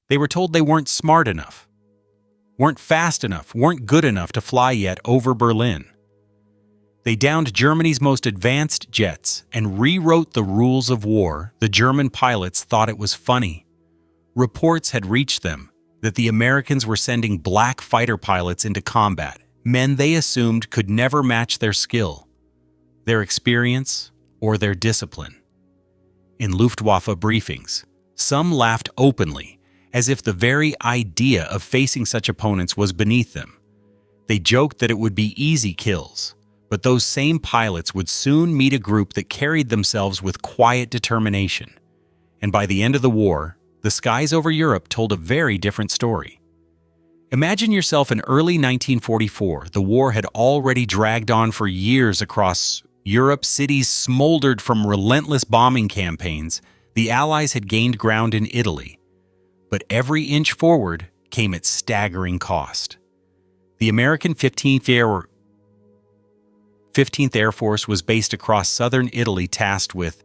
They were told they weren't smart enough, weren't fast enough, weren't good enough to fly yet over Berlin. They downed Germany's most advanced jets and rewrote the rules of war. The German pilots thought it was funny. Reports had reached them that the Americans were sending black fighter pilots into combat, men they assumed could never match their skill, their experience, or their discipline. In Luftwaffe briefings, some laughed openly, as if the very idea of facing such opponents was beneath them. They joked that it would be easy kills, but those same pilots would soon meet a group that carried themselves with quiet determination. And by the end of the war, the skies over Europe told a very different story. Imagine yourself in early 1944. The war had already dragged on for years across Europe. Cities smoldered from relentless bombing campaigns. The Allies had gained ground in Italy. But every inch forward came at staggering cost. The American 15th Air Force was based across southern Italy, tasked with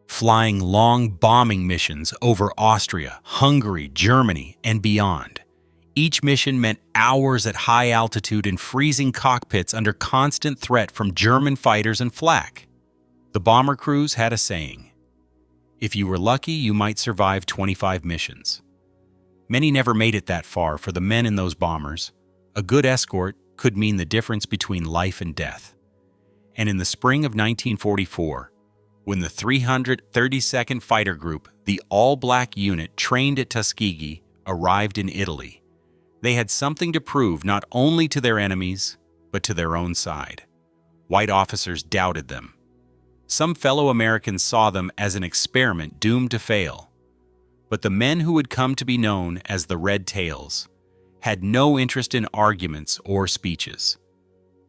flying long bombing missions over Austria, Hungary, Germany, and beyond. Each mission meant hours at high altitude in freezing cockpits under constant threat from German fighters and flak. The bomber crews had a saying: if you were lucky, you might survive 25 missions. Many never made it that far. For the men in those bombers, a good escort could mean the difference between life and death. And in the spring of 1944, when the 332nd Fighter Group, the all-black unit trained at Tuskegee, arrived in Italy, they had something to prove not only to their enemies, but to their own side. White officers doubted them. Some fellow Americans saw them as an experiment doomed to fail. But the men who would come to be known as the Red Tails had no interest in arguments or speeches.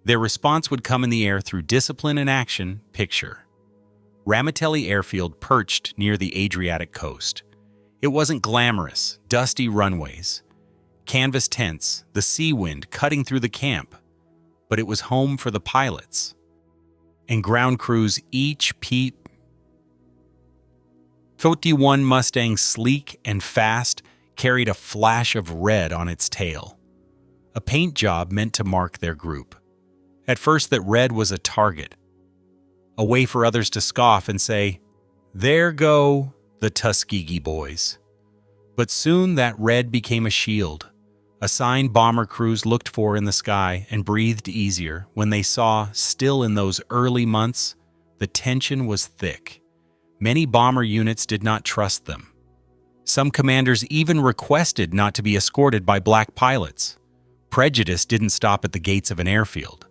Their response would come in the air through discipline and action. Picture Ramitelli Airfield, perched near the Adriatic coast. It wasn't glamorous, dusty runways, canvas tents, the sea wind cutting through the camp, but it was home for the pilots and ground crews. Each P-51 Mustang, sleek and fast, carried a flash of red on its tail, a paint job meant to mark their group. At first, that red was a target, a way for others to scoff and say, "There go the Tuskegee boys." But soon that red became a shield, a sign bomber crews looked for in the sky, and breathed easier when they saw, still in those early months, the tension was thick. Many bomber units did not trust them. Some commanders even requested not to be escorted by black pilots. Prejudice didn't stop at the gates of an airfield.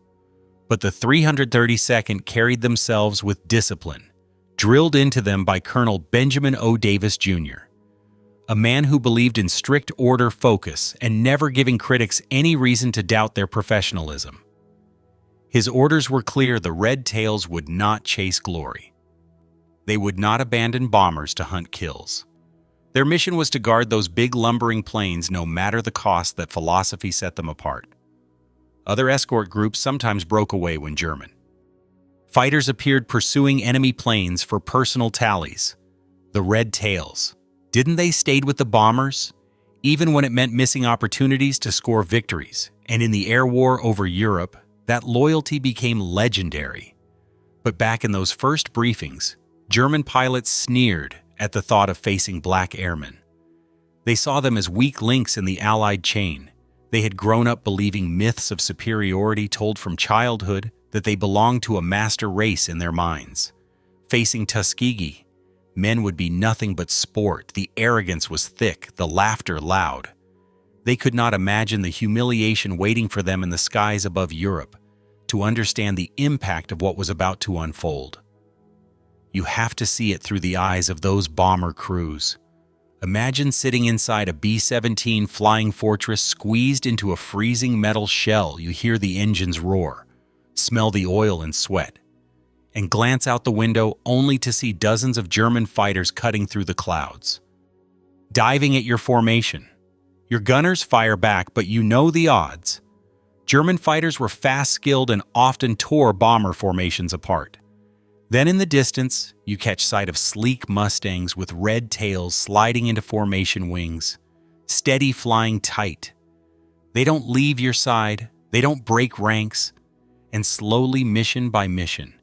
But the 332nd carried themselves with discipline, drilled into them by Colonel Benjamin O. Davis, Jr., a man who believed in strict order, focus, and never giving critics any reason to doubt their professionalism. His orders were clear: the Red Tails would not chase glory. They would not abandon bombers to hunt kills. Their mission was to guard those big lumbering planes, no matter the cost. That philosophy set them apart. Other escort groups sometimes broke away when German fighters appeared pursuing enemy planes for personal tallies. The Red Tails, didn't they stay with the bombers, even when it meant missing opportunities to score victories? And in the air war over Europe, that loyalty became legendary. But back in those first briefings, German pilots sneered at the thought of facing black airmen. They saw them as weak links in the Allied chain. They had grown up believing myths of superiority told from childhood, that they belonged to a master race in their minds. Facing Tuskegee, men would be nothing but sport. The arrogance was thick, the laughter loud. They could not imagine the humiliation waiting for them in the skies above Europe. To understand the impact of what was about to unfold, you have to see it through the eyes of those bomber crews. Imagine sitting inside a B-17 Flying Fortress, squeezed into a freezing metal shell. You hear the engines roar, smell the oil and sweat, and glance out the window only to see dozens of German fighters cutting through the clouds, diving at your formation. Your gunners fire back, but you know the odds. German fighters were fast, skilled, and often tore bomber formations apart. Then in the distance, you catch sight of sleek Mustangs with red tails sliding into formation wings. steady flying tight. They don't leave your side, they don't break ranks, and slowly, mission by mission,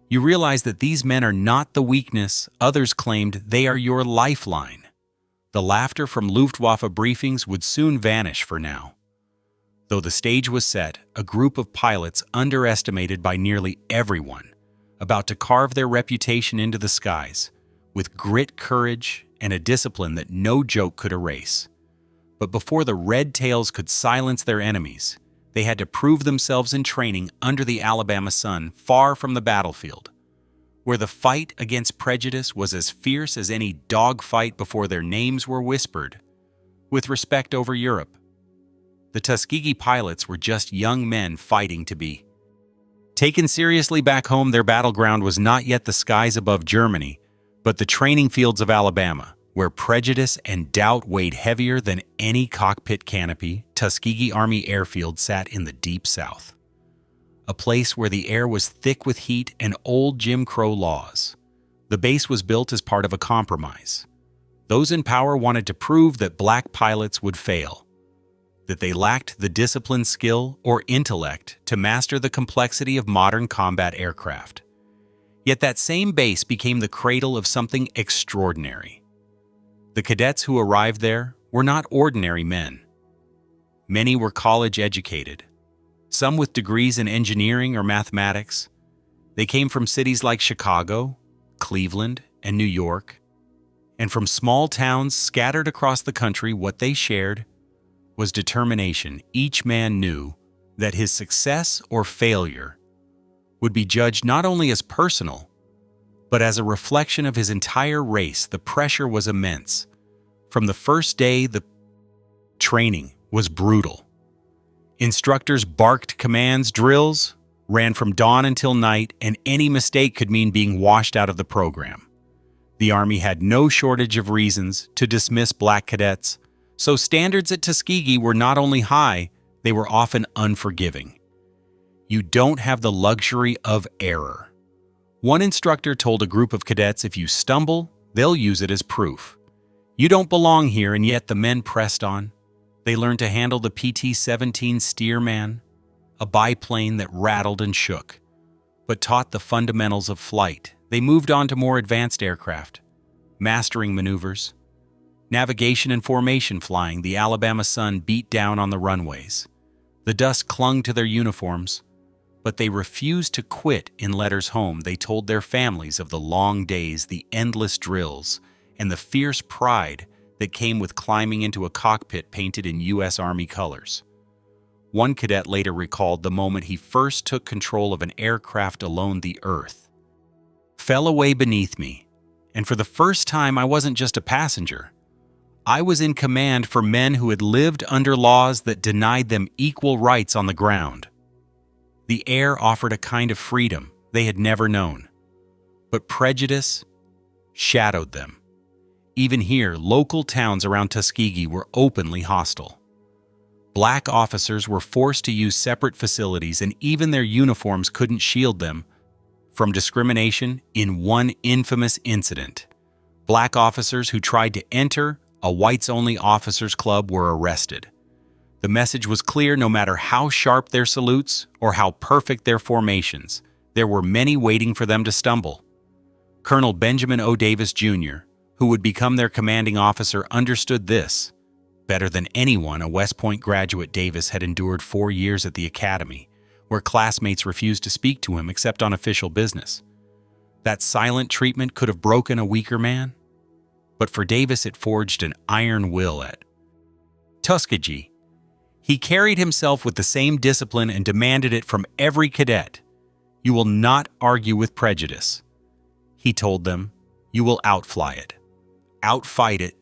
you realize that these men are not the weakness others claimed, they are your lifeline. The laughter from Luftwaffe briefings would soon vanish for now. Though the stage was set, a group of pilots underestimated by nearly everyone, about to carve their reputation into the skies, with grit, courage, and a discipline that no joke could erase. But before the red tails could silence their enemies, they had to prove themselves in training under the Alabama sun, far from the battlefield, where the fight against prejudice was as fierce as any dogfight before their names were whispered, with respect over Europe. The Tuskegee pilots were just young men fighting to be taken seriously back home. Their battleground was not yet the skies above Germany, but the training fields of Alabama, where prejudice and doubt weighed heavier than any cockpit canopy. Tuskegee Army Airfield sat in the Deep South, a place where the air was thick with heat and old Jim Crow laws. The base was built as part of a compromise. Those in power wanted to prove that black pilots would fail, that they lacked the discipline, skill, or intellect to master the complexity of modern combat aircraft. Yet that same base became the cradle of something extraordinary. The cadets who arrived there were not ordinary men. Many were college-educated, some with degrees in engineering or mathematics. They came from cities like Chicago, Cleveland, and New York, and from small towns scattered across the country. What they shared was determination. Each man knew that his success or failure would be judged not only as personal, but as a reflection of his entire race. The pressure was immense. From the first day, the training was brutal. Instructors barked commands, drills ran from dawn until night, and any mistake could mean being washed out of the program. The Army had no shortage of reasons to dismiss black cadets, so standards at Tuskegee were not only high, they were often unforgiving. You don't have the luxury of error. One instructor told a group of cadets, if you stumble, they'll use it as proof. You don't belong here, and yet the men pressed on. They learned to handle the PT-17 Stearman, a biplane that rattled and shook, but taught the fundamentals of flight. They moved on to more advanced aircraft, mastering maneuvers, navigation and formation flying. The Alabama sun beat down on the runways. The dust clung to their uniforms, but they refused to quit. In letters home, they told their families of the long days, the endless drills, and the fierce pride that came with climbing into a cockpit painted in U.S. Army colors. One cadet later recalled the moment he first took control of an aircraft alone. The earth fell away beneath me, and for the first time I wasn't just a passenger. I was in command for men who had lived under laws that denied them equal rights on the ground. The air offered a kind of freedom they had never known, but prejudice shadowed them. Even here, local towns around Tuskegee were openly hostile. Black officers were forced to use separate facilities, and even their uniforms couldn't shield them from discrimination. In one infamous incident, black officers who tried to enter a whites-only officers' club were arrested. The message was clear: no matter how sharp their salutes or how perfect their formations, there were many waiting for them to stumble. Colonel Benjamin O. Davis, Jr., who would become their commanding officer, understood this better than anyone. A West Point graduate, Davis had endured 4 years at the academy, where classmates refused to speak to him except on official business. That silent treatment could have broken a weaker man, but for Davis it forged an iron will. At Tuskegee, he carried himself with the same discipline and demanded it from every cadet. You will not argue with prejudice, he told them. You will outfly it, outfight it,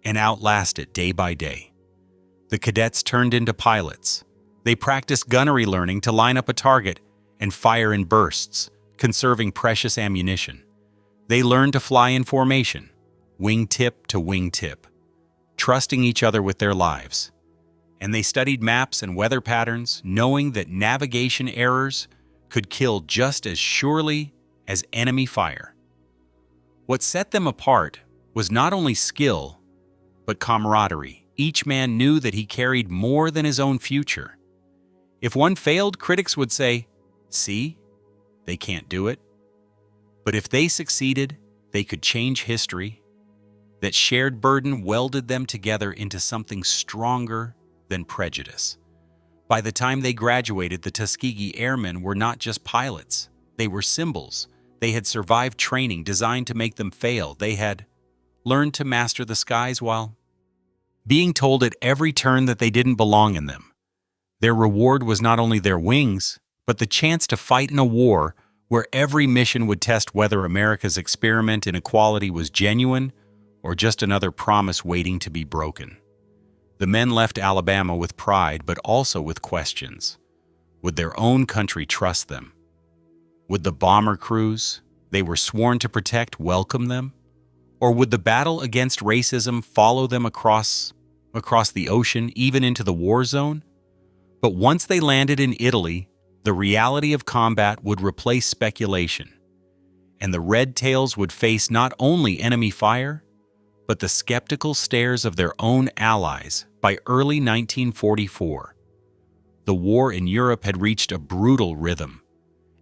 and outlast it day by day. The cadets turned into pilots. They practiced gunnery, learning to line up a target and fire in bursts, conserving precious ammunition. They learned to fly in formation, wingtip to wingtip, trusting each other with their lives. And they studied maps and weather patterns, knowing that navigation errors could kill just as surely as enemy fire. What set them apart was not only skill, but camaraderie. each man knew that he carried more than his own future. If one failed, critics would say, "See, they can't do it." But if they succeeded, they could change history. That shared burden welded them together into something stronger than prejudice. By the time they graduated, the Tuskegee Airmen were not just pilots. They were symbols. They had survived training designed to make them fail. They had learned to master the skies while being told at every turn that they didn't belong in them. Their reward was not only their wings, but the chance to fight in a war where every mission would test whether America's experiment in equality was genuine or just another promise waiting to be broken. The men left Alabama with pride, but also with questions. Would their own country trust them? Would the bomber crews they were sworn to protect welcome them? Or would the battle against racism follow them across the ocean, even into the war zone? But once they landed in Italy, the reality of combat would replace speculation, and the Red Tails would face not only enemy fire, but the skeptical stares of their own allies. By early 1944, the war in Europe had reached a brutal rhythm.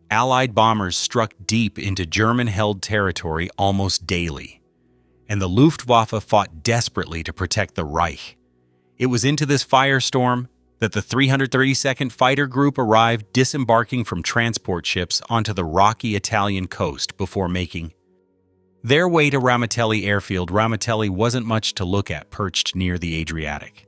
Allied bombers struck deep into German-held territory almost daily, and the Luftwaffe fought desperately to protect the Reich. It was into this firestorm that the 332nd Fighter Group arrived, disembarking from transport ships onto the rocky Italian coast before making their way to Ramitelli Airfield. Ramitelli wasn't much to look at, perched near the Adriatic.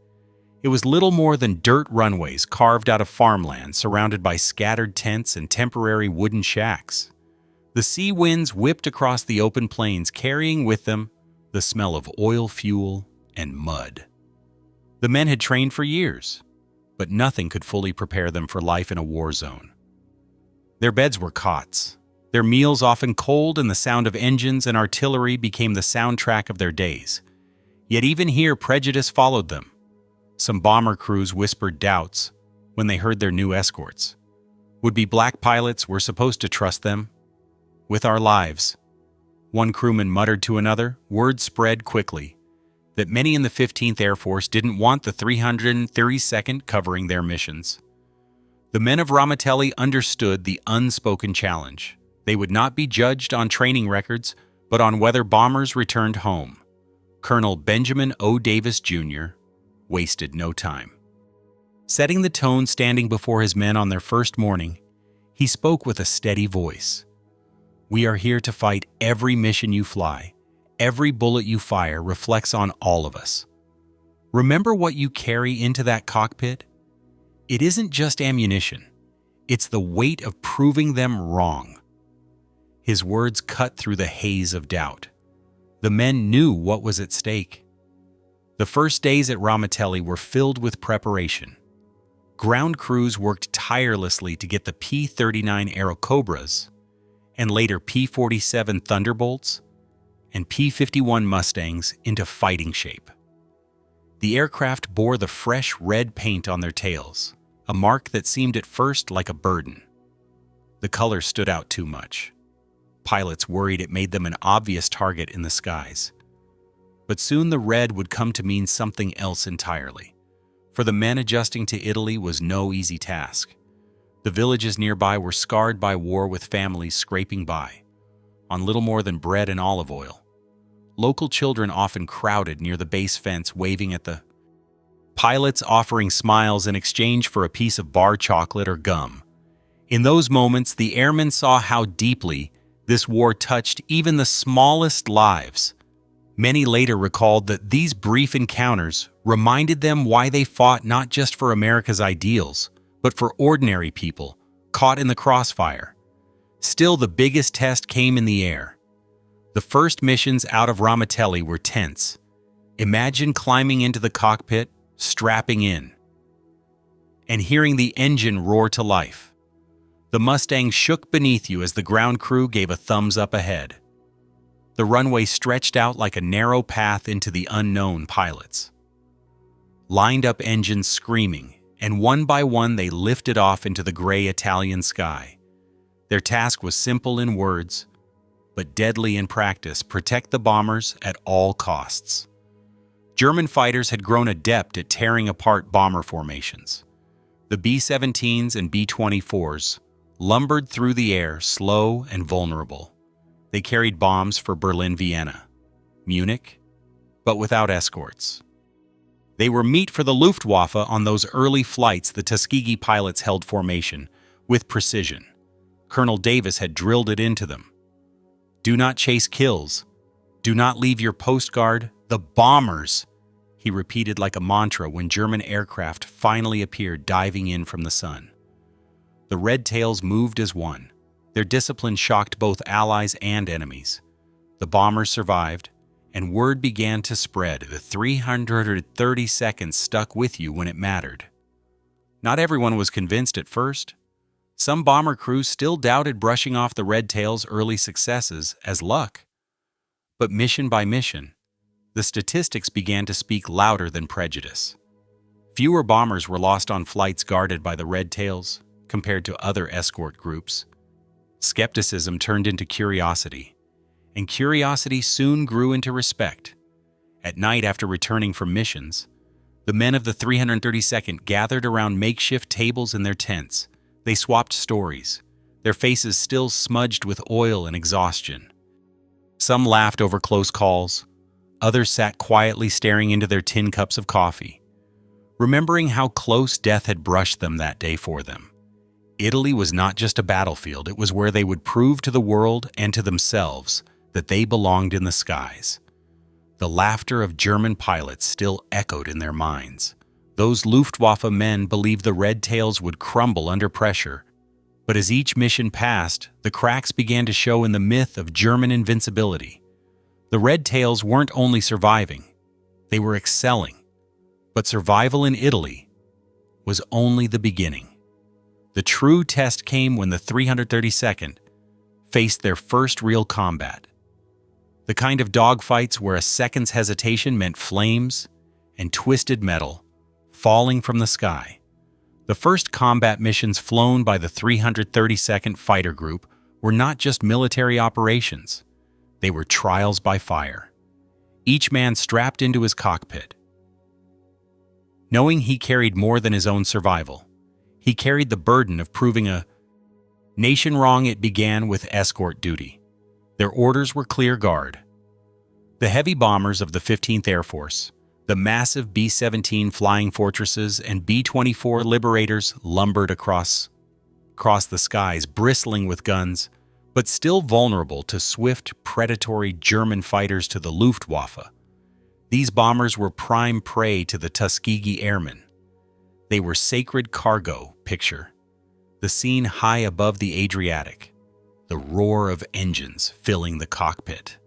It was little more than dirt runways carved out of farmland, surrounded by scattered tents and temporary wooden shacks. The sea winds whipped across the open plains, carrying with them the smell of oil, fuel, and mud. The men had trained for years, but nothing could fully prepare them for life in a war zone. Their beds were cots, their meals often cold, and the sound of engines and artillery became the soundtrack of their days. Yet even here, prejudice followed them. Some bomber crews whispered doubts when they heard their new escorts. Would-be black pilots were supposed to trust them with our lives. One crewman muttered to another. Word spread quickly that many in the 15th Air Force didn't want the 332nd covering their missions. The men of Ramitelli understood the unspoken challenge. They would not be judged on training records, but on whether bombers returned home. Colonel Benjamin O. Davis, Jr. wasted no time. Setting the tone, standing before his men on their first morning, he spoke with a steady voice. "We are here to fight every mission you fly. Every bullet you fire reflects on all of us. Remember what you carry into that cockpit? It isn't just ammunition. It's the weight of proving them wrong." His words cut through the haze of doubt. The men knew what was at stake. The first days at Ramitelli were filled with preparation. Ground crews worked tirelessly to get the P-39 Airacobras, and later P-47 Thunderbolts, and P-51 Mustangs into fighting shape. The aircraft bore the fresh red paint on their tails, a mark that seemed at first like a burden. The color stood out too much. Pilots worried it made them an obvious target in the skies. But soon the red would come to mean something else entirely. For the men, adjusting to Italy was no easy task. The villages nearby were scarred by war, with families scraping by on little more than bread and olive oil. Local children often crowded near the base fence, waving at the pilots, offering smiles in exchange for a piece of bar chocolate or gum. In those moments, the airmen saw how deeply this war touched even the smallest lives. Many later recalled that these brief encounters reminded them why they fought, not just for America's ideals, but for ordinary people caught in the crossfire. Still, the biggest test came in the air. The first missions out of Ramitelli were tense. Imagine climbing into the cockpit, strapping in, and hearing the engine roar to life. The Mustang shook beneath you as the ground crew gave a thumbs up ahead. The runway stretched out like a narrow path into the unknown. Pilots lined up, engines screaming, and one by one they lifted off into the gray Italian sky. Their task was simple in words, but deadly in practice: protect the bombers at all costs. German fighters had grown adept at tearing apart bomber formations. The B-17s and B-24s lumbered through the air, slow and vulnerable. They carried bombs for Berlin, Vienna, Munich, but without escorts. They were meat for the Luftwaffe on those early flights. The Tuskegee pilots held formation with precision. Colonel Davis had drilled it into them. Do not chase kills. Do not leave your post guard. The bombers, he repeated like a mantra when German aircraft finally appeared diving in from the sun. The Red Tails moved as one. Their discipline shocked both allies and enemies. The bombers survived, and word began to spread. The 330 seconds stuck with you when it mattered. Not everyone was convinced at first. Some bomber crews still doubted brushing off the Red Tails' early successes as luck. But mission by mission, the statistics began to speak louder than prejudice. Fewer bombers were lost on flights guarded by the Red Tails compared to other escort groups. Skepticism turned into curiosity, and curiosity soon grew into respect. At night, after returning from missions, the men of the 332nd gathered around makeshift tables in their tents. They swapped stories, their faces still smudged with oil and exhaustion. Some laughed over close calls. Others sat quietly staring into their tin cups of coffee, remembering how close death had brushed them that day for them. Italy was not just a battlefield, it was where they would prove to the world and to themselves that they belonged in the skies. The laughter of German pilots still echoed in their minds. Those Luftwaffe men believed the Red Tails would crumble under pressure. But as each mission passed, the cracks began to show in the myth of German invincibility. The Red Tails weren't only surviving, they were excelling. But survival in Italy was only the beginning. The true test came when the 332nd faced their first real combat. The kind of dogfights where a second's hesitation meant flames and twisted metal falling from the sky. The first combat missions flown by the 332nd Fighter Group were not just military operations. They were trials by fire. Each man strapped into his cockpit, knowing he carried more than his own survival. He carried the burden of proving a nation wrong. It began with escort duty. Their orders were clear: guard the heavy bombers of the 15th Air Force. The massive B-17 Flying Fortresses and B-24 Liberators lumbered across the skies, bristling with guns, but still vulnerable to swift, predatory German fighters to the Luftwaffe. These bombers were prime prey to the Tuskegee Airmen. They were sacred cargo. Picture the scene high above the Adriatic, the roar of engines filling the cockpit.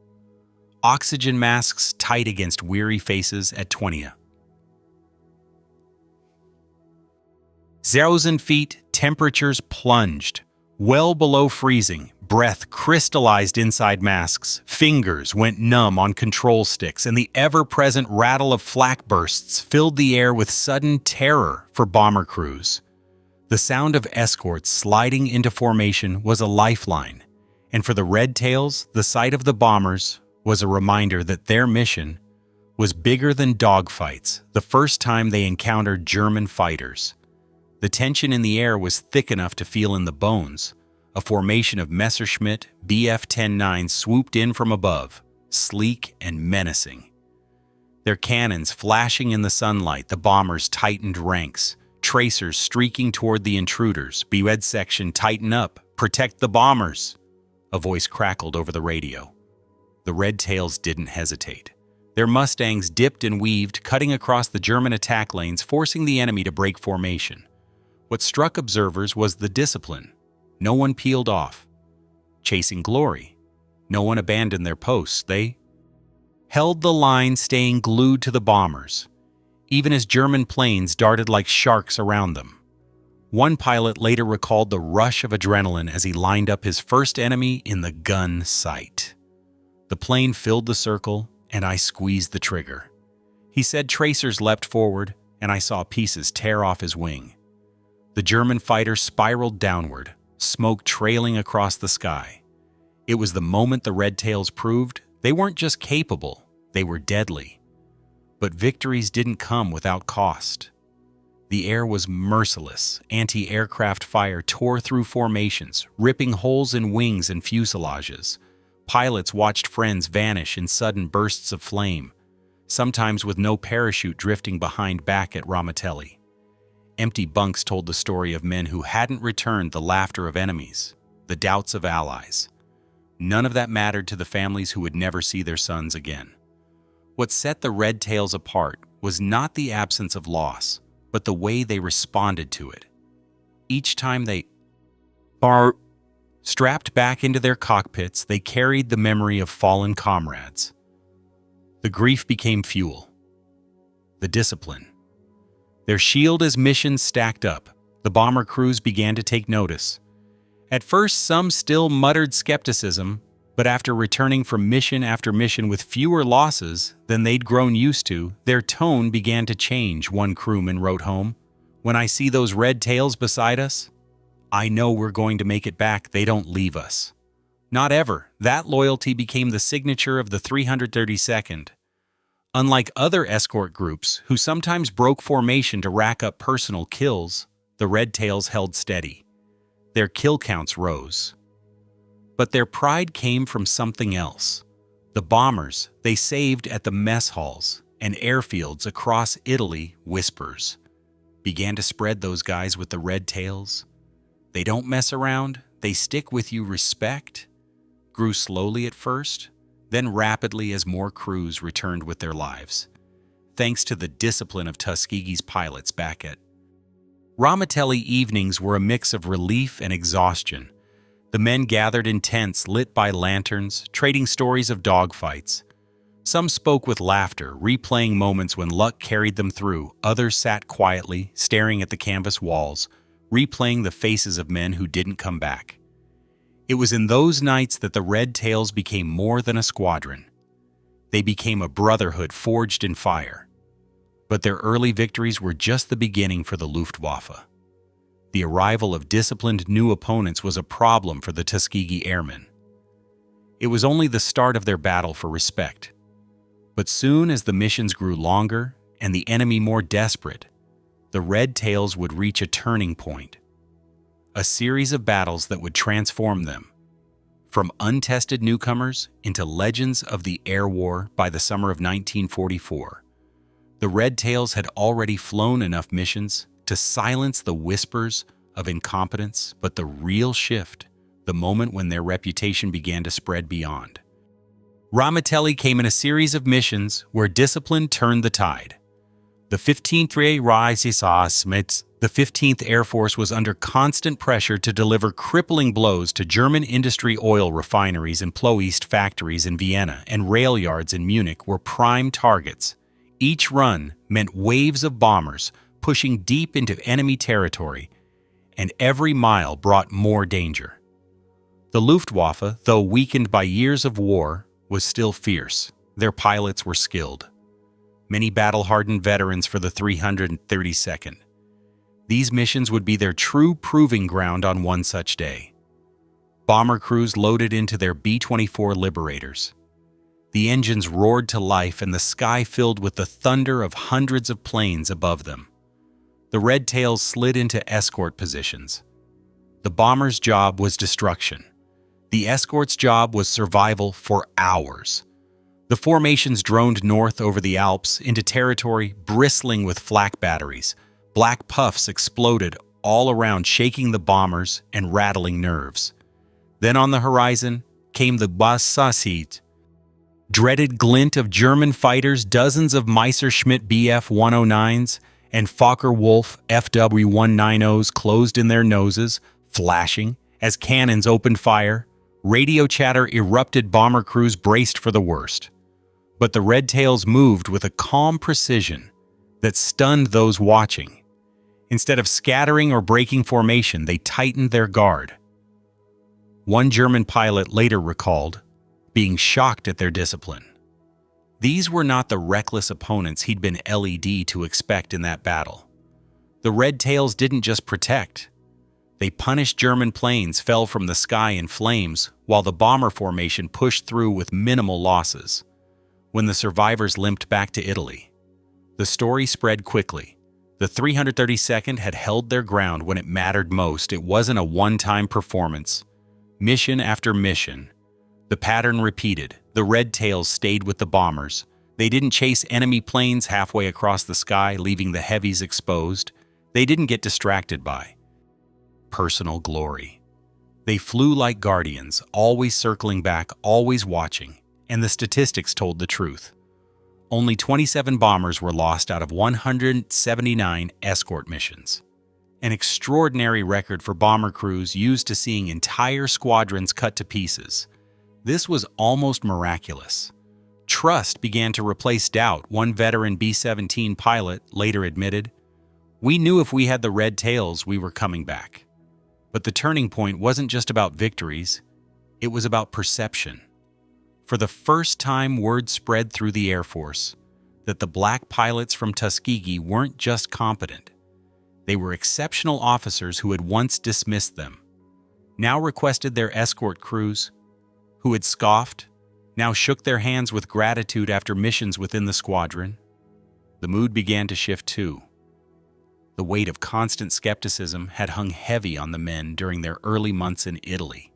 Oxygen masks tight against weary faces at 20,000 feet, temperatures plunged, well below freezing. Breath crystallized inside masks. Fingers went numb on control sticks, and the ever-present rattle of flak bursts filled the air with sudden terror for bomber crews. The sound of escorts sliding into formation was a lifeline, and for the Red Tails, the sight of the bombers was a reminder that their mission was bigger than dogfights. The first time they encountered German fighters, the tension in the air was thick enough to feel in the bones. A formation of Messerschmitt Bf-10-9 swooped in from above, sleek and menacing. Their cannons flashing in the sunlight, the bombers tightened ranks, tracers streaking toward the intruders. B-Red section, tighten up, protect the bombers, a voice crackled over the radio. The Red Tails didn't hesitate. Their Mustangs dipped and weaved, cutting across the German attack lanes, forcing the enemy to break formation. What struck observers was the discipline. No one peeled off, chasing glory. No one abandoned their posts. They held the line, staying glued to the bombers, even as German planes darted like sharks around them. One pilot later recalled the rush of adrenaline as he lined up his first enemy in the gun sight. The plane filled the circle, and I squeezed the trigger. He said tracers leapt forward, and I saw pieces tear off his wing. The German fighter spiraled downward, smoke trailing across the sky. It was the moment the Red Tails proved they weren't just capable, they were deadly. But victories didn't come without cost. The air was merciless. Anti-aircraft fire tore through formations, ripping holes in wings and fuselages. Pilots watched friends vanish in sudden bursts of flame, sometimes with no parachute drifting behind back at Ramitelli. Empty bunks told the story of men who hadn't returned the laughter of enemies, the doubts of allies. None of that mattered to the families who would never see their sons again. What set the Red Tails apart was not the absence of loss, but the way they responded to it. Each time they strapped back into their cockpits, they carried the memory of fallen comrades. The grief became fuel. The discipline. Their shield as missions stacked up. The bomber crews began to take notice. At first, some still muttered skepticism, but after returning from mission after mission with fewer losses than they'd grown used to, their tone began to change, one crewman wrote home. When I see those red tails beside us, I know we're going to make it back. They don't leave us. Not ever. That loyalty became the signature of the 332nd. Unlike other escort groups, who sometimes broke formation to rack up personal kills, the Red Tails held steady. Their kill counts rose. But their pride came from something else. The bombers they saved at the mess halls and airfields across Italy, whispers began to spread those guys with the red tails. They don't mess around, they stick with you. Respect grew slowly at first, then rapidly as more crews returned with their lives, thanks to the discipline of Tuskegee's pilots back at Ramitelli. Evenings were a mix of relief and exhaustion. The men gathered in tents lit by lanterns, trading stories of dogfights. Some spoke with laughter, replaying moments when luck carried them through. Others sat quietly, staring at the canvas walls, replaying the faces of men who didn't come back. It was in those nights that the Red Tails became more than a squadron. They became a brotherhood forged in fire. But their early victories were just the beginning for the Luftwaffe. The arrival of disciplined new opponents was a problem for the Tuskegee Airmen. It was only the start of their battle for respect. But soon as the missions grew longer and the enemy more desperate, the Red Tails would reach a turning point. A series of battles that would transform them. From untested newcomers into legends of the air war. By the summer of 1944, the Red Tails had already flown enough missions to silence the whispers of incompetence, but the real shift, the moment when their reputation began to spread beyond Ramitelli, came in a series of missions where discipline turned the tide. The 15th the 15th Air Force was under constant pressure to deliver crippling blows to German industry. Oil refineries and Ploeast factories in Vienna and rail yards in Munich were prime targets. Each run meant waves of bombers pushing deep into enemy territory, and every mile brought more danger. The Luftwaffe, though weakened by years of war, was still fierce. Their pilots were skilled. Many battle-hardened veterans for the 332nd. These missions would be their true proving ground on one such day. Bomber crews loaded into their B-24 Liberators. The engines roared to life and the sky filled with the thunder of hundreds of planes above them. The Red Tails slid into escort positions. The bomber's job was destruction. The escort's job was survival for hours. The formations droned north over the Alps into territory bristling with flak batteries. Black puffs exploded all around, shaking the bombers and rattling nerves. Then on the horizon came the Bassasit, dreaded glint of German fighters. Dozens of Messerschmitt Bf-109s and Fokker-Wulf FW-190s closed in their noses, flashing as cannons opened fire. Radio chatter erupted. Bomber crews braced for the worst. But the Red Tails moved with a calm precision that stunned those watching. Instead of scattering or breaking formation, they tightened their guard. One German pilot later recalled being shocked at their discipline. These were not the reckless opponents he'd been led to expect in that battle. The Red Tails didn't just protect. They punished. German planes fell from the sky in flames while the bomber formation pushed through with minimal losses. When the survivors limped back to Italy, The story spread quickly. The 332nd had held their ground when it mattered most. It wasn't a one-time performance. Mission after mission. The pattern repeated. The Red Tails stayed with the bombers. They didn't chase enemy planes halfway across the sky, leaving the heavies exposed. They didn't get distracted by personal glory. They flew like guardians, always circling back, always watching, and the statistics told the truth. Only 27 bombers were lost out of 179 escort missions. An extraordinary record for bomber crews used to seeing entire squadrons cut to pieces. This was almost miraculous. Trust began to replace doubt, one veteran B-17 pilot later admitted. "We knew if we had the Red Tails, we were coming back." But the turning point wasn't just about victories, it was about perception. For the first time, word spread through the Air Force that the black pilots from Tuskegee weren't just competent. They were exceptional officers who had once dismissed them, now requested their escort crews, who had scoffed, now shook their hands with gratitude after missions within the squadron. The mood began to shift too. The weight of constant skepticism had hung heavy on the men during their early months in Italy.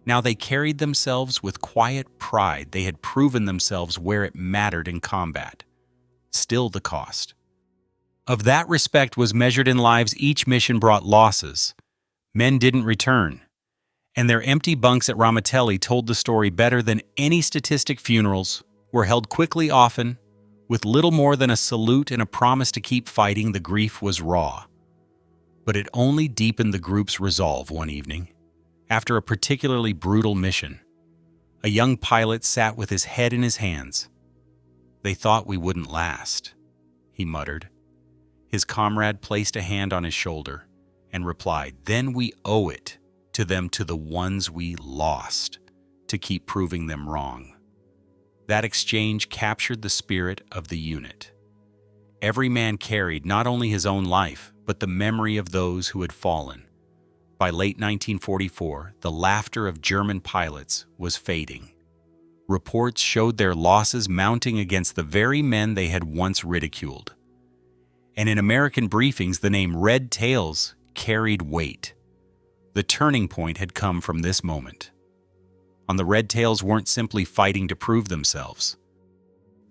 Now they carried themselves with quiet pride. They had proven themselves where it mattered in combat. Still the cost of that respect was measured in lives. Each mission brought losses. Men didn't return, and their empty bunks at Ramatelli told the story better than any statistic. Funerals were held quickly, often with little more than a salute and a promise to keep fighting. The grief was raw, but it only deepened the group's resolve. One evening, after a particularly brutal mission, a young pilot sat with his head in his hands. "They thought we wouldn't last," he muttered. His comrade placed a hand on his shoulder and replied, "Then we owe it to them, to the ones we lost, to keep proving them wrong." That exchange captured the spirit of the unit. Every man carried not only his own life, but the memory of those who had fallen. By late 1944, the laughter of German pilots was fading. Reports showed their losses mounting against the very men they had once ridiculed. And in American briefings, the name Red Tails carried weight. The turning point had come from this moment. The Red Tails weren't simply fighting to prove themselves.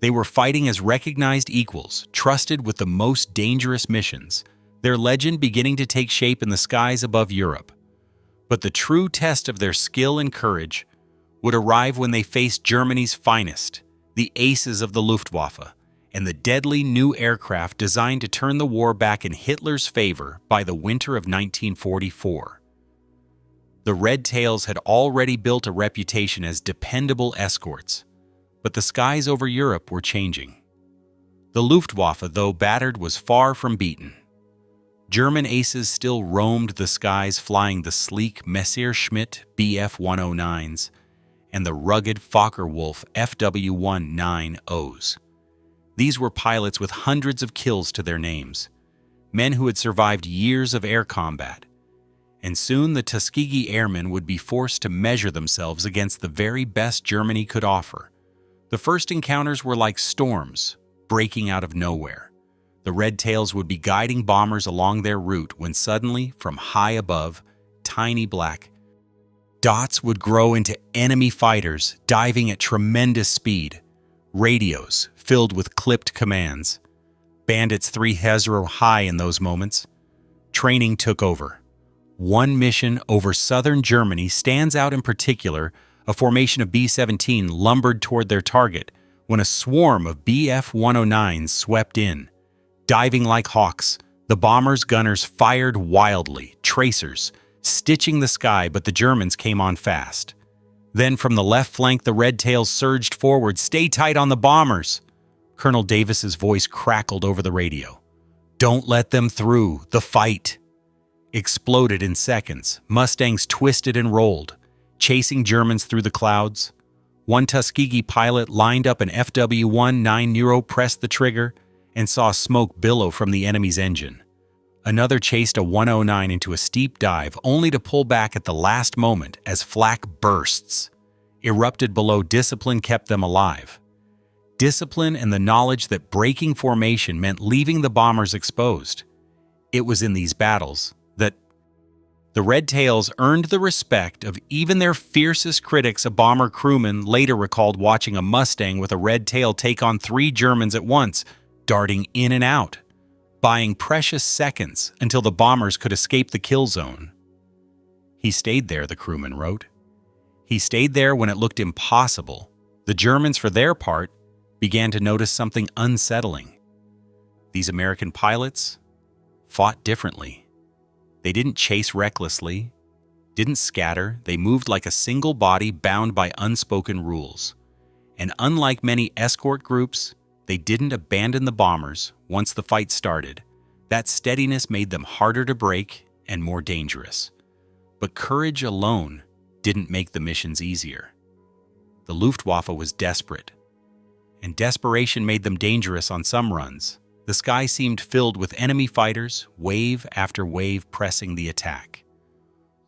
They were fighting as recognized equals, trusted with the most dangerous missions, their legend beginning to take shape in the skies above Europe. But the true test of their skill and courage would arrive when they faced Germany's finest, the aces of the Luftwaffe, and the deadly new aircraft designed to turn the war back in Hitler's favor by the winter of 1944. The Red Tails had already built a reputation as dependable escorts, but the skies over Europe were changing. The Luftwaffe, though battered, was far from beaten. German aces still roamed the skies, flying the sleek Messerschmitt Bf-109s and the rugged Focke-Wulf FW-19Os. These were pilots with hundreds of kills to their names, men who had survived years of air combat. And soon the Tuskegee Airmen would be forced to measure themselves against the very best Germany could offer. The first encounters were like storms breaking out of nowhere. The Red Tails would be guiding bombers along their route when suddenly, from high above, tiny black dots would grow into enemy fighters diving at tremendous speed. Radios filled with clipped commands. Bandits 3,000 high in those moments. Training took over. One mission over southern Germany stands out in particular. A formation of B-17 lumbered toward their target when a swarm of Bf-109s swept in. Diving like hawks, the bombers' gunners fired wildly, tracers, stitching the sky, but the Germans came on fast. Then from the left flank, the Red Tails surged forward. "Stay tight on the bombers!" Colonel Davis's voice crackled over the radio. "Don't let them through. The fight exploded in seconds. Mustangs twisted and rolled, chasing Germans through the clouds. One Tuskegee pilot lined up an FW-19 Nero, pressed the trigger, and saw smoke billow from the enemy's engine. Another chased a 109 into a steep dive, only to pull back at the last moment as flak bursts erupted below. Discipline kept them alive. discipline and the knowledge that breaking formation meant leaving the bombers exposed. It was in these battles that the Red Tails earned the respect of even their fiercest critics. A bomber crewman later recalled watching a Mustang with a red tail take on 3 Germans at once, darting in and out, buying precious seconds until the bombers could escape the kill zone. He stayed there, the crewman wrote. He stayed there when it looked impossible. The Germans, for their part, began to notice something unsettling. These American pilots fought differently. They didn't chase recklessly, didn't scatter. They moved like a single body bound by unspoken rules. And unlike many escort groups, they didn't abandon the bombers once the fight started. That steadiness made them harder to break and more dangerous. But courage alone didn't make the missions easier. The Luftwaffe was desperate, and desperation made them dangerous on some runs. The sky seemed filled with enemy fighters, wave after wave pressing the attack.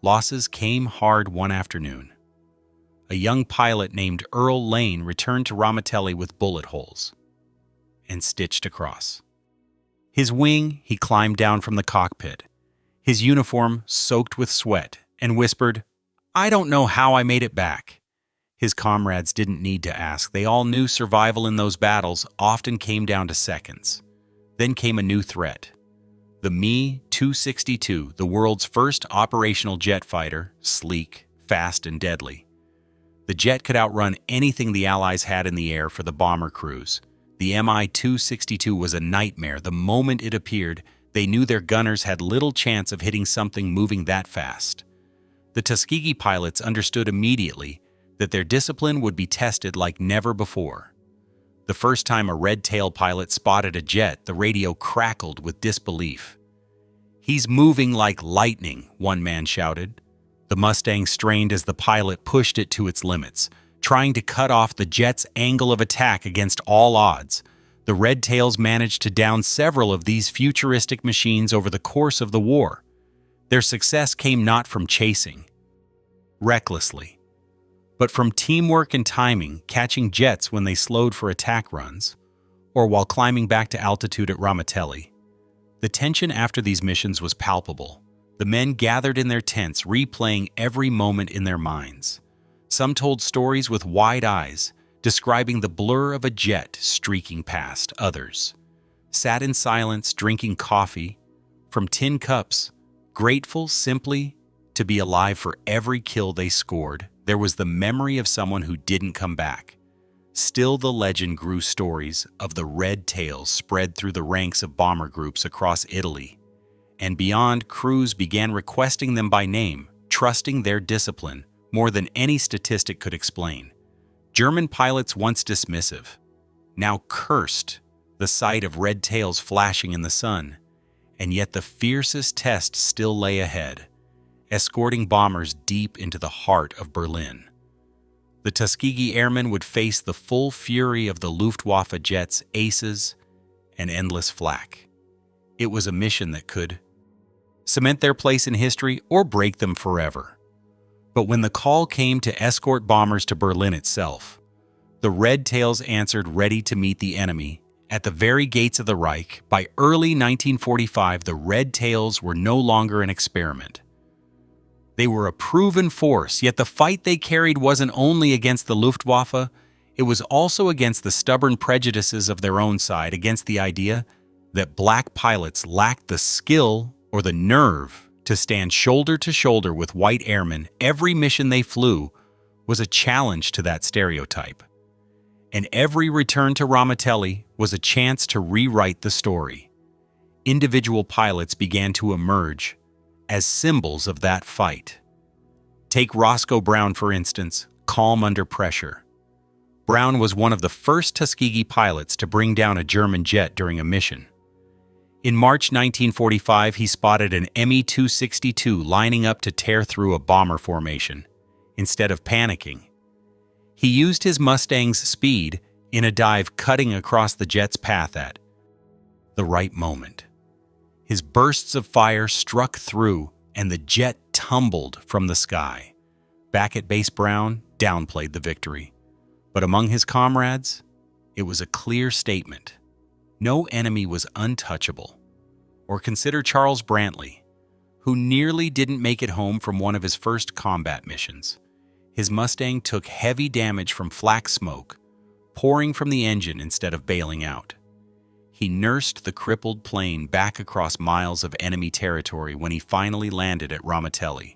Losses came hard one afternoon. A young pilot named Earl Lane returned to Ramitelli with bullet holes and stitched across. His wing, he climbed down from the cockpit, his uniform soaked with sweat, and whispered, "I don't know how I made it back." His comrades didn't need to ask. They all knew survival in those battles often came down to seconds. Then came a new threat. The Me-262, the world's first operational jet fighter, sleek, fast, and deadly. The jet could outrun anything the Allies had in the air for the bomber crews. The Mi-262 was a nightmare. The moment it appeared, they knew their gunners had little chance of hitting something moving that fast. The Tuskegee pilots understood immediately that their discipline would be tested like never before. The first time a red-tail pilot spotted a jet, the radio crackled with disbelief. "He's moving like lightning," one man shouted. The Mustang strained as the pilot pushed it to its limits, trying to cut off the jet's angle of attack against all odds. The Red Tails managed to down several of these futuristic machines over the course of the war. Their success came not from chasing recklessly, but from teamwork and timing, catching jets when they slowed for attack runs, or while climbing back to altitude at Ramitelli. The tension after these missions was palpable. The men gathered in their tents, replaying every moment in their minds. Some told stories with wide eyes, describing the blur of a jet streaking past. Others sat in silence, drinking coffee from tin cups, grateful simply to be alive for every kill they scored. There was the memory of someone who didn't come back. Still, the legend grew. Stories of the Red Tails spread through the ranks of bomber groups across Italy and beyond. Crews began requesting them by name, trusting their discipline more than any statistic could explain. German pilots, once dismissive, now cursed the sight of red tails flashing in the sun, and yet the fiercest test still lay ahead, escorting bombers deep into the heart of Berlin. The Tuskegee Airmen would face the full fury of the Luftwaffe jets, aces, and endless flak. It was a mission that could cement their place in history or break them forever. But when the call came to escort bombers to Berlin itself, the Red Tails answered, ready to meet the enemy at the very gates of the Reich. By early 1945, the Red Tails were no longer an experiment. They were a proven force, yet the fight they carried wasn't only against the Luftwaffe, it was also against the stubborn prejudices of their own side, against the idea that black pilots lacked the skill or the nerve to stand shoulder to shoulder with white airmen. Every mission they flew was a challenge to that stereotype. And every return to Ramitelli was a chance to rewrite the story. Individual pilots began to emerge as symbols of that fight. Take Roscoe Brown, for instance, calm under pressure. Brown was one of the first Tuskegee pilots to bring down a German jet during a mission. In March 1945, he spotted an Me-262 lining up to tear through a bomber formation. Instead of panicking, he used his Mustang's speed in a dive, cutting across the jet's path at the right moment. His bursts of fire struck through, and the jet tumbled from the sky. Back at base, Brown downplayed the victory. But among his comrades, It was a clear statement. No enemy was untouchable. Or consider Charles Brantley, who nearly didn't make it home from one of his first combat missions. His Mustang took heavy damage from flak smoke, pouring from the engine instead of bailing out. He nursed the crippled plane back across miles of enemy territory when he finally landed at Ramitelli.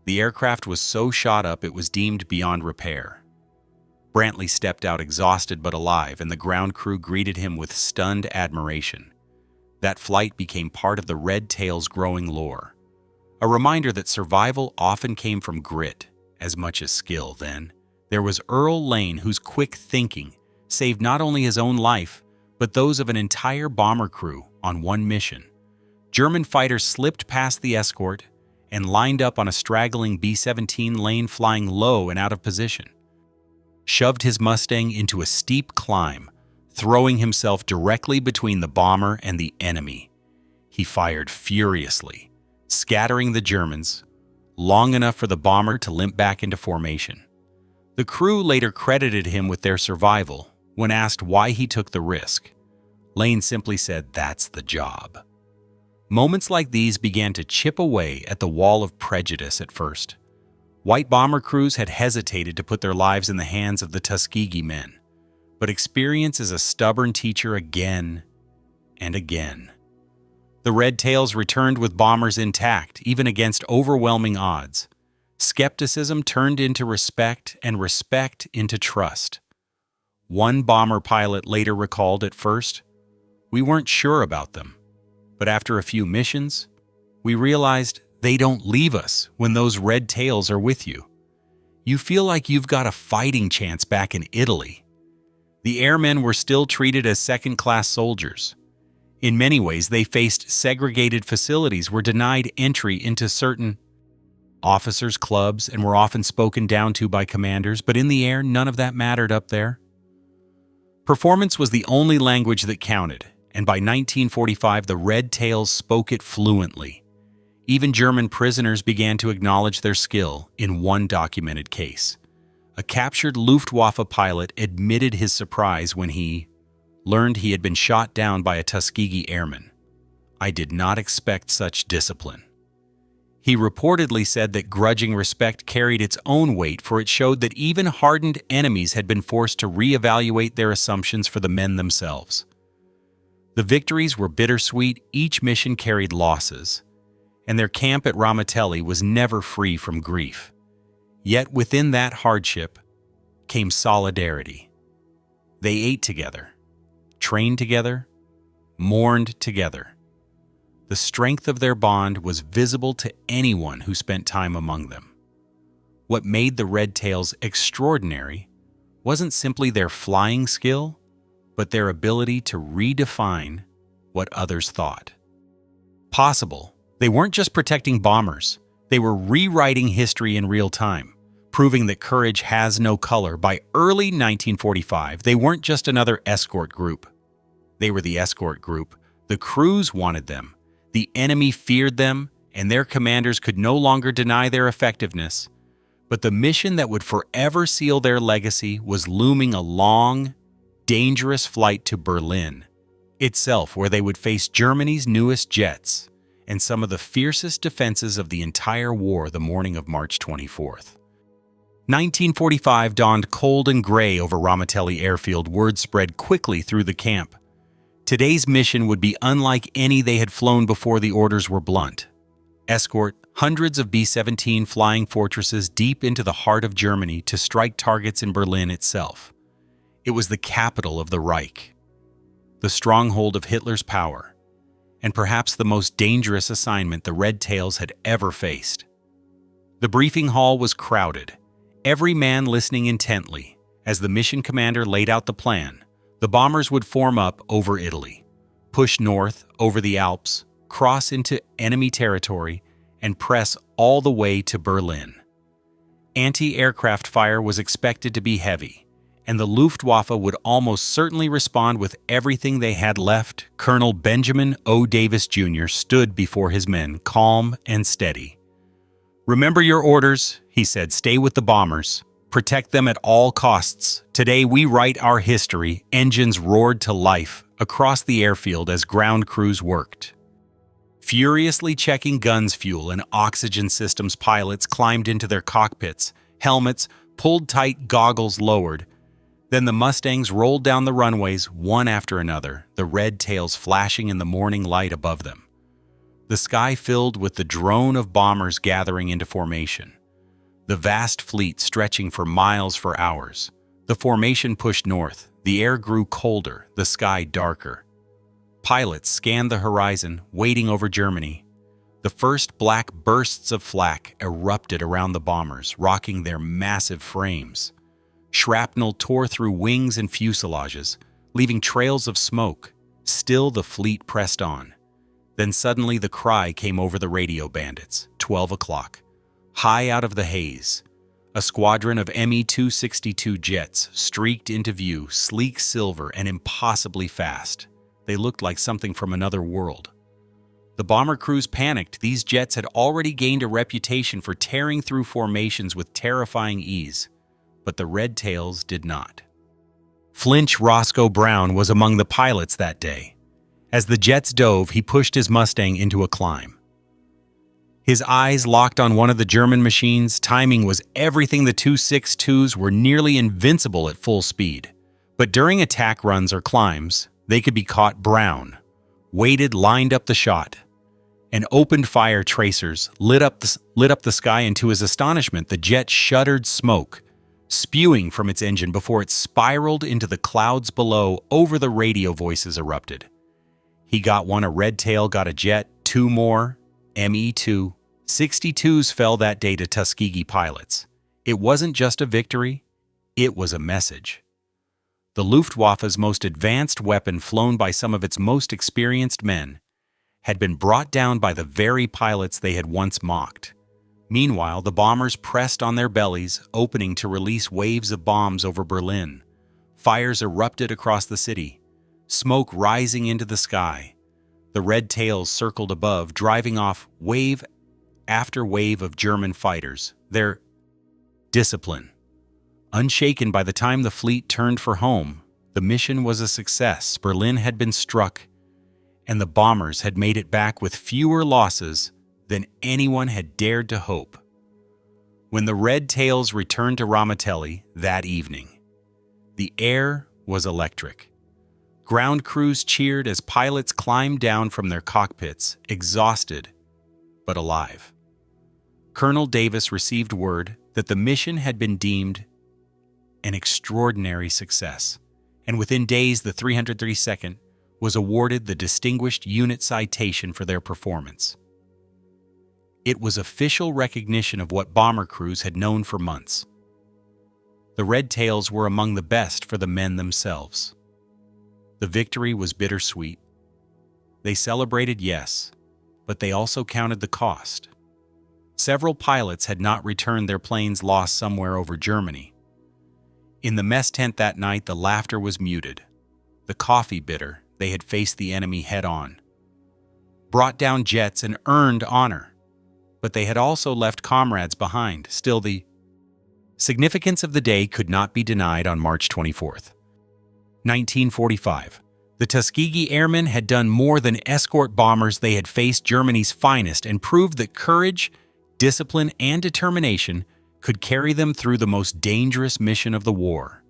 The aircraft was so shot up it was deemed beyond repair. Brantley stepped out exhausted but alive, and the ground crew greeted him with stunned admiration. That flight became part of the Red Tail's growing lore, a reminder that survival often came from grit as much as skill. Then there was Earl Lane, whose quick thinking saved not only his own life, but those of an entire bomber crew on one mission. German fighters slipped past the escort and lined up on a straggling B-17 lane, flying low and out of position. Shoved his Mustang into a steep climb, throwing himself directly between the bomber and the enemy. He fired furiously, scattering the Germans, long enough for the bomber to limp back into formation. The crew later credited him with their survival when asked why he took the risk. Lane simply said, "That's the job." Moments like these began to chip away at the wall of prejudice at first. White bomber crews had hesitated to put their lives in the hands of the Tuskegee men, but experience is a stubborn teacher again and again. The Red Tails returned with bombers intact, even against overwhelming odds. Skepticism turned into respect, and respect into trust. One bomber pilot later recalled, "At first, we weren't sure about them, but after a few missions, we realized they don't leave us when those Red Tails are with you. You feel like you've got a fighting chance back in Italy." The airmen were still treated as second-class soldiers. In many ways, they faced segregated facilities, were denied entry into certain officers' clubs, and were often spoken down to by commanders, but in the air, none of that mattered up there. Performance was the only language that counted, and by 1945, the Red Tails spoke it fluently. Even German prisoners began to acknowledge their skill in one documented case. A captured Luftwaffe pilot admitted his surprise when he learned he had been shot down by a Tuskegee Airman. "I did not expect such discipline." He reportedly said that grudging respect carried its own weight, for it showed that even hardened enemies had been forced to reevaluate their assumptions for the men themselves. The victories were bittersweet. Each mission carried losses, and their camp at Ramitelli was never free from grief. Yet within that hardship came solidarity. They ate together, trained together, mourned together. The strength of their bond was visible to anyone who spent time among them. What made the Red Tails extraordinary wasn't simply their flying skill, but their ability to redefine what others thought possible. They weren't just protecting bombers, they were rewriting history in real time, proving that courage has no color. By early 1945, they weren't just another escort group. They were the escort group. The crews wanted them, the enemy feared them, and their commanders could no longer deny their effectiveness. But the mission that would forever seal their legacy was looming: a long, dangerous flight to Berlin itself, where they would face Germany's newest jets and some of the fiercest defenses of the entire war. The morning of March 24th. 1945 dawned cold and gray over Ramitelli Airfield. Word spread quickly through the camp. Today's mission would be unlike any they had flown before. The orders were blunt: escort hundreds of B-17 flying fortresses deep into the heart of Germany to strike targets in Berlin itself. It was the capital of the Reich, the stronghold of Hitler's power, and perhaps the most dangerous assignment the Red Tails had ever faced. The briefing hall was crowded, every man listening intently. As the mission commander laid out the plan, the bombers would form up over Italy, push north over the Alps, cross into enemy territory, and press all the way to Berlin. Anti-aircraft fire was expected to be heavy, and the Luftwaffe would almost certainly respond with everything they had left. Colonel Benjamin O. Davis Jr. stood before his men, calm and steady. "Remember your orders," he said. "Stay with the bombers. Protect them at all costs. Today we write our history. Engines roared to life across the airfield as ground crews worked. Furiously checking guns, fuel, and oxygen systems, pilots climbed into their cockpits, helmets pulled tight, goggles lowered. Then the Mustangs rolled down the runways, one after another, the red tails flashing in the morning light above them. The sky filled with the drone of bombers gathering into formation. The vast fleet stretching for miles for hours. The formation pushed north. The air grew colder, the sky darker. Pilots scanned the horizon, waiting over Germany. The first black bursts of flak erupted around the bombers, rocking their massive frames. Shrapnel tore through wings and fuselages, leaving trails of smoke. Still the fleet pressed on. Then suddenly the cry came over the radio bandits. 12 o'clock. High out of the haze, a squadron of Me-262 jets streaked into view, sleek silver and impossibly fast. They looked like something from another world. The bomber crews panicked. These jets had already gained a reputation for tearing through formations with terrifying ease, but the red tails did not. Flinch Roscoe Brown was among the pilots that day. As the jets dove, he pushed his Mustang into a climb. His eyes locked on one of the German machines. Timing was everything. The 262s were nearly invincible at full speed. But during attack runs or climbs, they could be caught. Brown waited, lined up the shot, and opened fire. Tracers lit up the sky, and to his astonishment, the jet shuddered, smoke spewing from its engine before it spiraled into the clouds below. Over the radio, voices erupted. He got one. A red tail got a jet. Two more Me-262s fell that day to Tuskegee pilots. It wasn't just a victory, it was a message. The Luftwaffe's most advanced weapon, flown by some of its most experienced men, had been brought down by the very pilots they had once mocked. Meanwhile, the bombers pressed on their bellies, opening to release waves of bombs over Berlin. Fires erupted across the city, smoke rising into the sky. The red tails circled above, driving off wave after wave of German fighters, their discipline unshaken. By the time the fleet turned for home, the mission was a success. Berlin had been struck, and the bombers had made it back with fewer losses than anyone had dared to hope. When the red tails returned to Ramitelli that evening, the air was electric. Ground crews cheered as pilots climbed down from their cockpits, exhausted but alive. Colonel Davis received word that the mission had been deemed an extraordinary success, and within days the 332nd was awarded the Distinguished Unit Citation for their performance. It was official recognition of what bomber crews had known for months. The red tails were among the best for the men themselves. The victory was bittersweet. They celebrated, yes, but they also counted the cost. Several pilots had not returned their planes lost somewhere over Germany. In the mess tent that night, the laughter was muted. The coffee bitter. They had faced the enemy head-on, brought down jets and earned honor, but they had also left comrades behind. Still, the significance of the day could not be denied. On March 24th, 1945, the Tuskegee Airmen had done more than escort bombers. They had faced Germany's finest and proved that courage, discipline, and determination could carry them through the most dangerous mission of the war.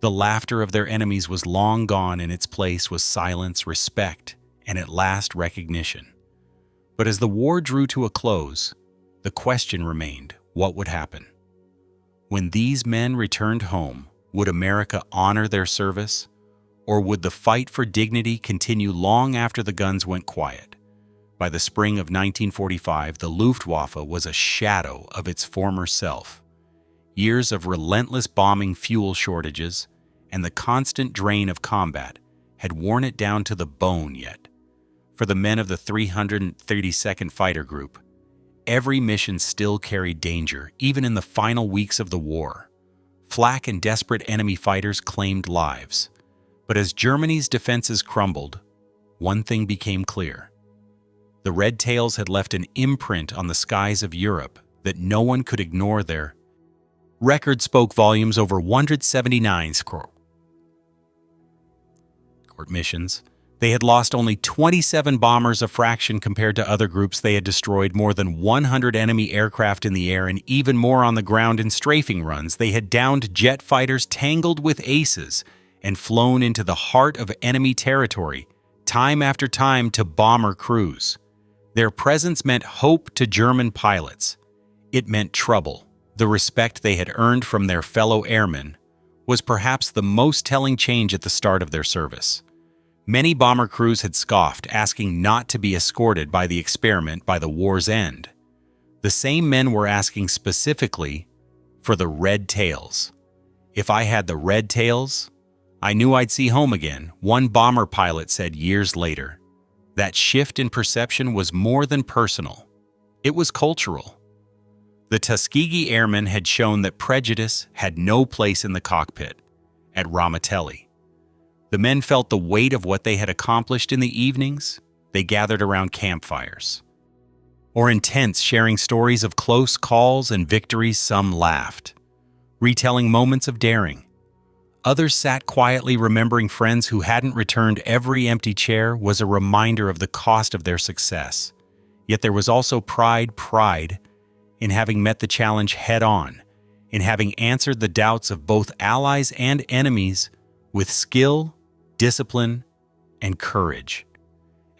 The laughter of their enemies was long gone. In its place was silence, respect, and at last recognition. But as the war drew to a close, the question remained: what would happen? When these men returned home, would America honor their service, or would the fight for dignity continue long after the guns went quiet? By the spring of 1945, the Luftwaffe was a shadow of its former self. Years of relentless bombing, fuel shortages, and the constant drain of combat had worn it down to the bone. Yet, for the men of the 332nd Fighter Group, every mission still carried danger, even in the final weeks of the war. Flak and desperate enemy fighters claimed lives. But as Germany's defenses crumbled, one thing became clear. The red tails had left an imprint on the skies of Europe that no one could ignore. Their Record spoke volumes over 179 court missions. They had lost only 27 bombers, a fraction compared to other groups. They had destroyed more than 100 enemy aircraft in the air and even more on the ground in strafing runs. They had downed jet fighters tangled with aces and flown into the heart of enemy territory, time after time, to bomber crews. Their presence meant hope to German pilots. It meant trouble. The respect they had earned from their fellow airmen was perhaps the most telling change at the start of their service. Many bomber crews had scoffed, asking not to be escorted by the experiment by the war's end. The same men were asking specifically for the red tails. If I had the red tails, I knew I'd see home again, one bomber pilot said years later. That shift in perception was more than personal. It was cultural. The Tuskegee Airmen had shown that prejudice had no place in the cockpit at Ramitelli. The men felt the weight of what they had accomplished in the evenings. They gathered around campfires or in tents, sharing stories of close calls and victories. Some laughed, retelling moments of daring. Others sat quietly, remembering friends who hadn't returned. Every empty chair was a reminder of the cost of their success. Yet there was also pride in having met the challenge head-on, in having answered the doubts of both allies and enemies with skill, discipline, and courage.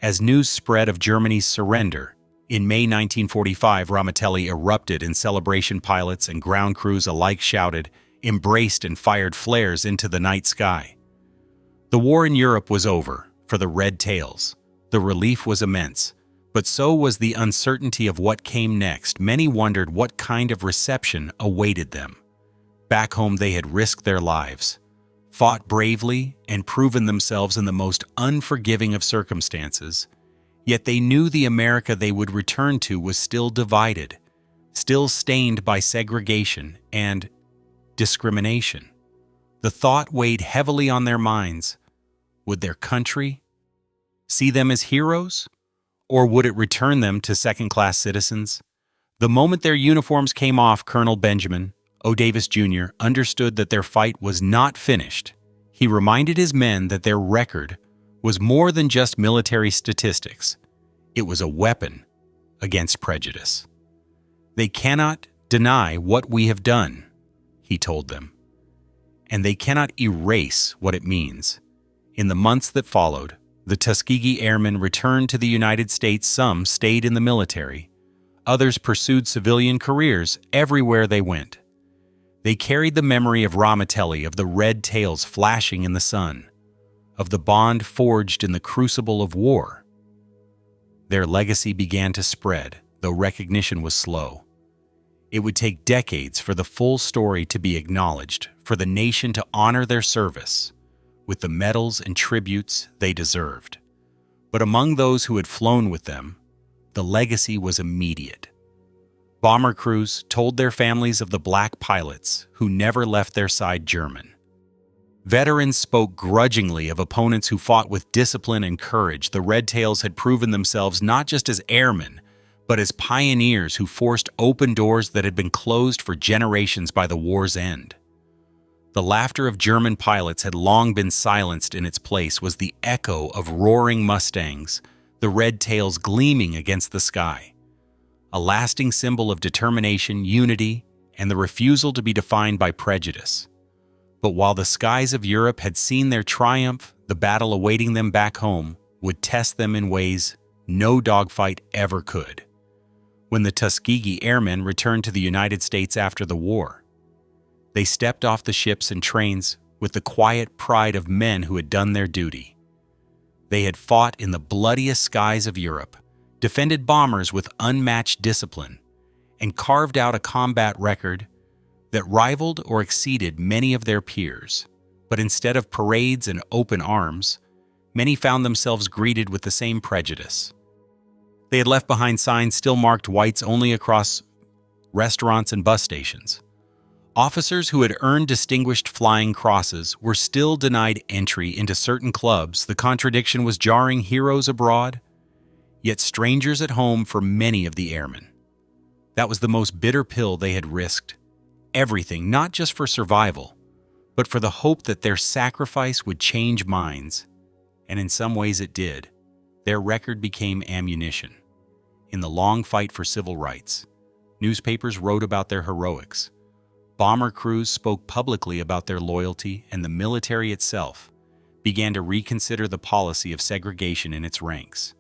As news spread of Germany's surrender, in May 1945, Ramitelli erupted in celebration. Pilots and ground crews alike shouted, embraced, and fired flares into the night sky. The war in Europe was over for the Red Tails. The relief was immense, but so was the uncertainty of what came next. Many wondered what kind of reception awaited them. Back home, they had risked their lives, fought bravely, and proven themselves in the most unforgiving of circumstances. Yet they knew the America they would return to was still divided, still stained by segregation and discrimination. The thought weighed heavily on their minds. Would their country see them as heroes, or would it return them to second-class citizens? The moment their uniforms came off, Colonel Benjamin O. Davis Jr. understood that their fight was not finished. He reminded his men that their record was more than just military statistics. It was a weapon against prejudice. They cannot deny what we have done, he told them, and they cannot erase what it means. In the months that followed, the Tuskegee Airmen returned to the United States. Some stayed in the military. Others pursued civilian careers everywhere they went. They carried the memory of Ramitelli, of the red tails flashing in the sun, of the bond forged in the crucible of war. Their legacy began to spread, though recognition was slow. It would take decades for the full story to be acknowledged, for the nation to honor their service with the medals and tributes they deserved. But among those who had flown with them, the legacy was immediate. Bomber crews told their families of the black pilots who never left their side German. Veterans spoke grudgingly of opponents who fought with discipline and courage. The Red Tails had proven themselves not just as airmen, but as pioneers who forced open doors that had been closed for generations by the war's end. The laughter of German pilots had long been silenced. In its place was the echo of roaring Mustangs, the red tails gleaming against the sky. A lasting symbol of determination, unity, and the refusal to be defined by prejudice. But while the skies of Europe had seen their triumph, the battle awaiting them back home would test them in ways no dogfight ever could. When the Tuskegee Airmen returned to the United States after the war, they stepped off the ships and trains with the quiet pride of men who had done their duty. They had fought in the bloodiest skies of Europe, defended bombers with unmatched discipline, and carved out a combat record that rivaled or exceeded many of their peers. But instead of parades and open arms, many found themselves greeted with the same prejudice. They had left behind signs still marked whites only across restaurants and bus stations. Officers who had earned distinguished flying crosses were still denied entry into certain clubs. The contradiction was jarring. Heroes abroad, yet strangers at home for many of the airmen. That was the most bitter pill they had risked everything, not just for survival, but for the hope that their sacrifice would change minds. And in some ways it did. Their record became ammunition. In the long fight for civil rights, newspapers wrote about their heroics. Bomber crews spoke publicly about their loyalty, and the military itself began to reconsider the policy of segregation in its ranks.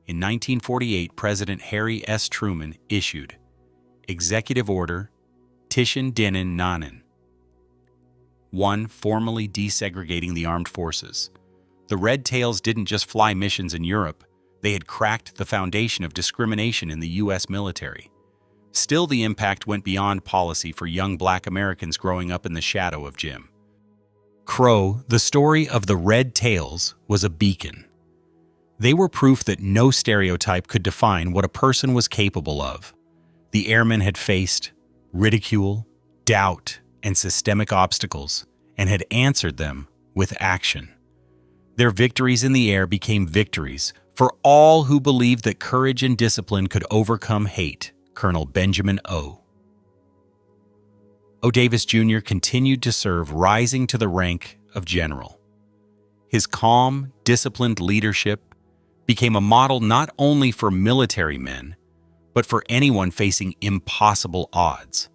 In 1948, President Harry S. Truman issued Executive Order Tishin Dinin Nanin 1, formally desegregating the armed forces. The Red Tails didn't just fly missions in Europe, they had cracked the foundation of discrimination in the U.S. military. Still, the impact went beyond policy for young Black Americans growing up in the shadow of Jim Crow. The story of the Red Tails was a beacon. They were proof that no stereotype could define what a person was capable of. The airmen had faced ridicule, doubt, and systemic obstacles, and had answered them with action. Their victories in the air became victories for all who believed that courage and discipline could overcome hate. Colonel Benjamin O. Davis Jr. continued to serve, rising to the rank of general. His calm, disciplined leadership became a model not only for military men, but for anyone facing impossible odds.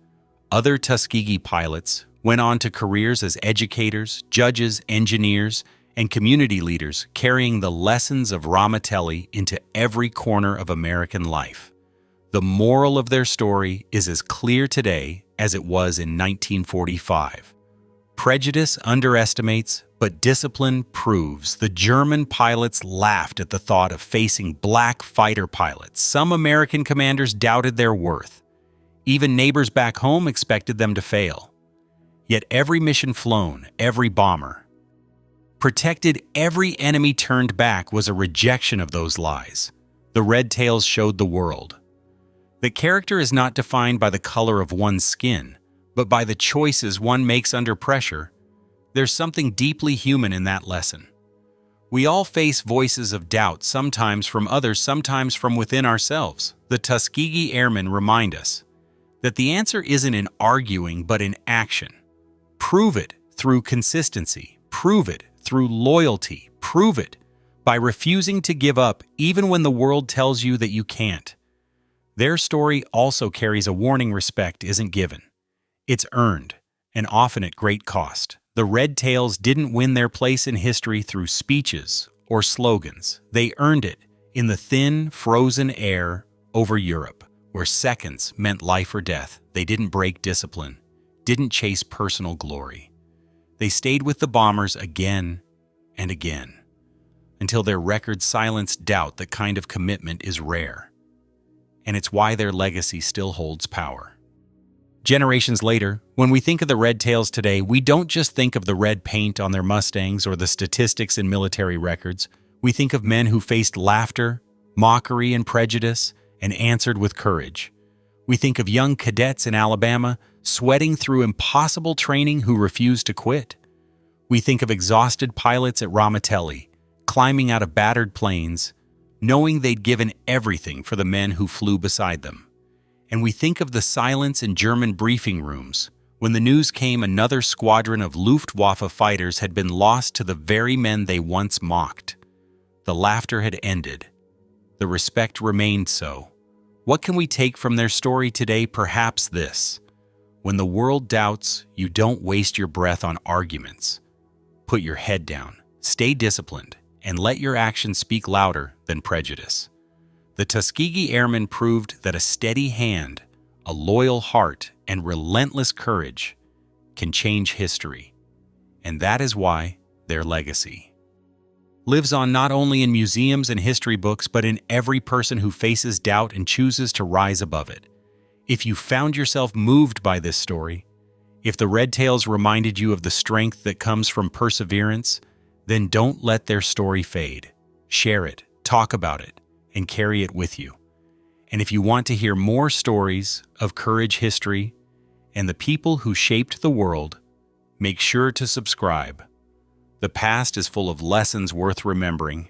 Other Tuskegee pilots went on to careers as educators, judges, engineers, and community leaders, carrying the lessons of Ramitelli into every corner of American life. The moral of their story is as clear today as it was in 1945. Prejudice underestimates, but discipline proves. The German pilots laughed at the thought of facing Black fighter pilots. Some American commanders doubted their worth. Even neighbors back home expected them to fail. Yet every mission flown, every bomber protected, every enemy turned back was a rejection of those lies. The Red Tails showed the world that character is not defined by the color of one's skin, but by the choices one makes under pressure. There's something deeply human in that lesson. We all face voices of doubt, sometimes from others, sometimes from within ourselves. The Tuskegee Airmen remind us that the answer isn't in arguing, but in action. Prove it through consistency. Prove it through loyalty. Prove it by refusing to give up even when the world tells you that you can't. Their story also carries a warning: respect isn't given. It's earned, and often at great cost. The Red Tails didn't win their place in history through speeches or slogans. They earned it in the thin, frozen air over Europe, where seconds meant life or death. They didn't break discipline, didn't chase personal glory. They stayed with the bombers again and again, until their record silenced doubt. That kind of commitment is rare, and it's why their legacy still holds power. Generations later, when we think of the Red Tails today, we don't just think of the red paint on their Mustangs or the statistics in military records. We think of men who faced laughter, mockery, and prejudice, and answered with courage. We think of young cadets in Alabama sweating through impossible training who refused to quit. We think of exhausted pilots at Ramitelli climbing out of battered planes, knowing they'd given everything for the men who flew beside them. And we think of the silence in German briefing rooms when the news came another squadron of Luftwaffe fighters had been lost to the very men they once mocked. The laughter had ended. The respect remained so. What can we take from their story today? Perhaps this: when the world doubts, you don't waste your breath on arguments. Put your head down, stay disciplined, and let your actions speak louder than prejudice. The Tuskegee Airmen proved that a steady hand, a loyal heart, and relentless courage can change history. And that is why their legacy lives on, not only in museums and history books, but in every person who faces doubt and chooses to rise above it. If you found yourself moved by this story, if the Red Tails reminded you of the strength that comes from perseverance, then don't let their story fade. Share it, talk about it, and carry it with you. And if you want to hear more stories of courage, history, and the people who shaped the world, make sure to subscribe. The past is full of lessons worth remembering,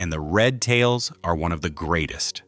and the Red Tails are one of the greatest.